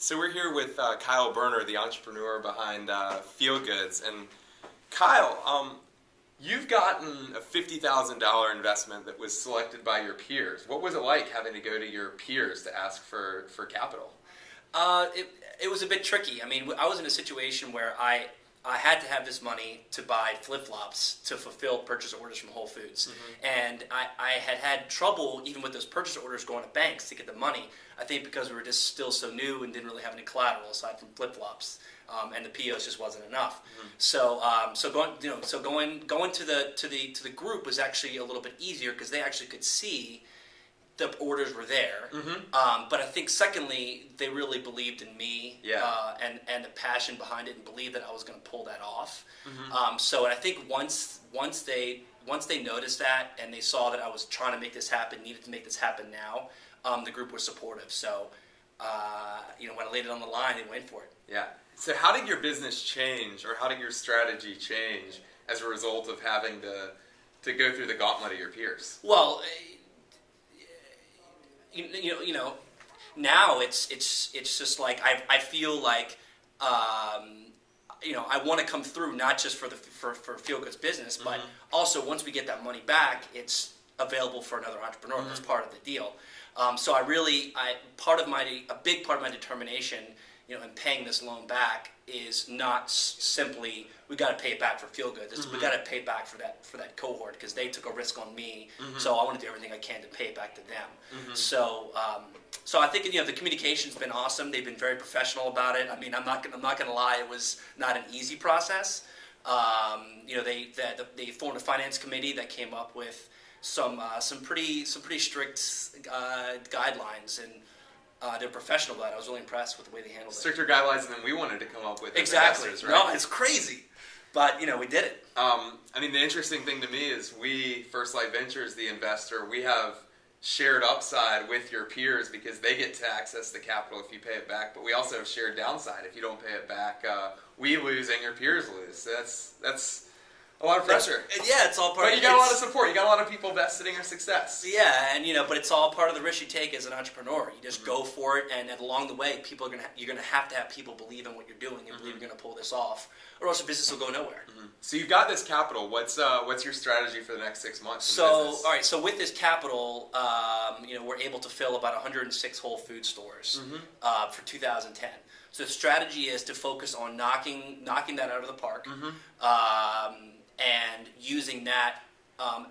So we're here with Kyle Berner, the entrepreneur behind Feelgoodz. And Kyle, you've gotten a $50,000 investment that was selected by your peers. What was it like having to go to your peers to ask for capital? It was a bit tricky. I mean, I was in a situation where I had to have this money to buy flip-flops to fulfill purchase orders from Whole Foods. And I had trouble even with those purchase orders going to banks to get the money. I think because we were just still so new and didn't really have any collateral aside from flip-flops. And the POs just wasn't enough. So going to the group was actually a little bit easier because they actually could see the orders were there. But I think secondly, they really believed in me and the passion behind it, and believed that I was going to pull that off. So I think once they noticed that and they saw that I was trying to make this happen, needed to make this happen now, the group was supportive. So when I laid it on the line, they went for it. Yeah. So how did your business change, or how did your strategy change as a result of having to go through the gauntlet of your peers? Well, now it's just like I feel like I want to come through not just for Feelgoodz business, but also once we get that money back, it's available for another entrepreneur. That's part of the deal. So a big part of my determination, in paying this loan back is not simply we got to pay it back for Feelgoodz. We got to pay it back for that cohort because they took a risk on me. So I want to do everything I can to pay it back to them. So I think the communication's been awesome. They've been very professional about it. I mean, I'm not gonna lie, it was not an easy process. They formed a finance committee that came up with some pretty strict guidelines, and they're professional about it. I was really impressed with the way they handled it. Stricter guidelines than we wanted to come up with. Exactly. Investors, right? No, it's crazy. But, we did it. I mean, the interesting thing to me is we, First Light Ventures, the investor, we have shared upside with your peers because they get to access the capital if you pay it back. But we also have shared downside. If you don't pay it back, we lose and your peers lose. So that's a lot of pressure. It's all part. But you got a lot of support. You got a lot of people vested in your success. Yeah, and but it's all part of the risk you take as an entrepreneur. You just go for it, and along the way, you're gonna have to have people believe in what you're doing and believe you're gonna pull this off, or else your business will go nowhere. So you've got this capital. What's your strategy for the next 6 months? So so with this capital, we're able to fill about 106 Whole Food stores for 2010. So the strategy is to focus on knocking that out of the park. And using that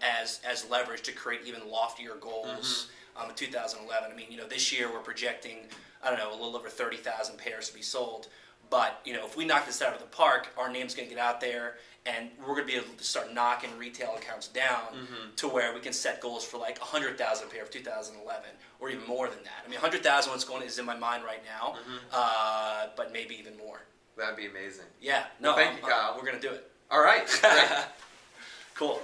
as leverage to create even loftier goals in 2011. I mean, this year we're projecting, a little over 30,000 pairs to be sold. But, if we knock this out of the park, our name's going to get out there, and we're going to be able to start knocking retail accounts down to where we can set goals for like 100,000 pair of 2011, or even more than that. I mean, 100,000 is in my mind right now, but maybe even more. That'd be amazing. Yeah. No, thank you, Kyle. We're going to do it. All right. Great. Cool.